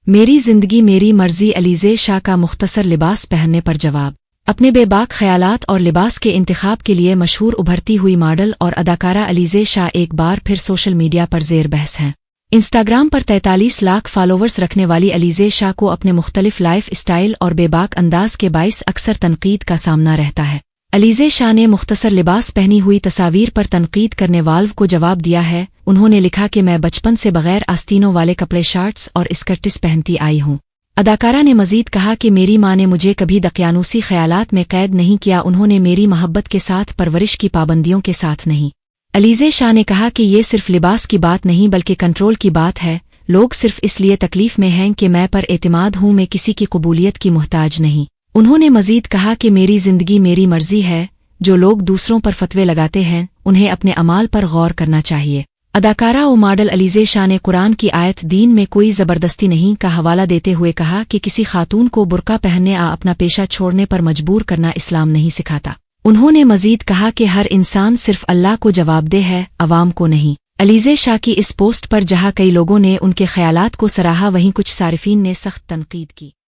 मेरी जिंदगी मेरी मर्जी अलीज़े शाह का मुख्तसर लिबास पहनने पर जवाब। अपने बेबाक ख्यालात और लिबास के इंतखाब के लिए मशहूर उभरती हुई मॉडल और अदाकारा अलीज़े शाह एक बार फिर सोशल मीडिया पर ज़ेर बहस हैं। इंस्टाग्राम पर 43 लाख फॉलोवर्स रखने वाली अलीज़े शाह को अपने मुख्तलिफ लाइफ स्टाइल और बेबाक अंदाज के बाइस अक्सर तनकीद का सामना रहता है। अलीज़े शाह ने मुख्तसर लिबास पहनी हुई तस्वीर पर तनकीद करने वाल्व को जवाब दिया है। उन्होंने लिखा कि मैं बचपन से बगैर आस्तीनों वाले कपड़े, शर्ट्स और स्कर्ट्स पहनती आई हूँ। अदाकारा ने मजीद कहा कि मेरी माँ ने मुझे कभी दकियानूसी ख्यालात में कैद नहीं किया, उन्होंने मेरी मोहब्बत के साथ परवरिश की पाबंदियों के साथ नहीं। अलीज़े शाह ने कहा कि ये सिर्फ लिबास की बात नहीं बल्कि कंट्रोल की बात है। लोग सिर्फ इसलिए तकलीफ में हैं कि मैं पर एतमाद हूँ, मैं किसी की कबूलियत की मुहताज नहीं। उन्होंने मजीद कहा कि मेरी जिंदगी मेरी मर्जी है। जो लोग दूसरों पर फतवे लगाते हैं उन्हें अपने अमाल पर गौर करना चाहिए। अदाकारा व मॉडल अलीज़े शाह ने कुरान की आयत दीन में कोई ज़बरदस्ती नहीं का हवाला देते हुए कहा कि किसी खातून को बुर्का पहनने या अपना पेशा छोड़ने पर मजबूर करना इस्लाम नहीं सिखाता। उन्होंने मजीद कहा कि हर इंसान सिर्फ अल्लाह को जवाबदेह है, अवाम को नहीं। अलीज़े शाह की इस पोस्ट पर जहां कई लोगों ने उनके ख्यालात को सराहा, वहीं कुछ सारिफीन ने सख्त तनकीद की।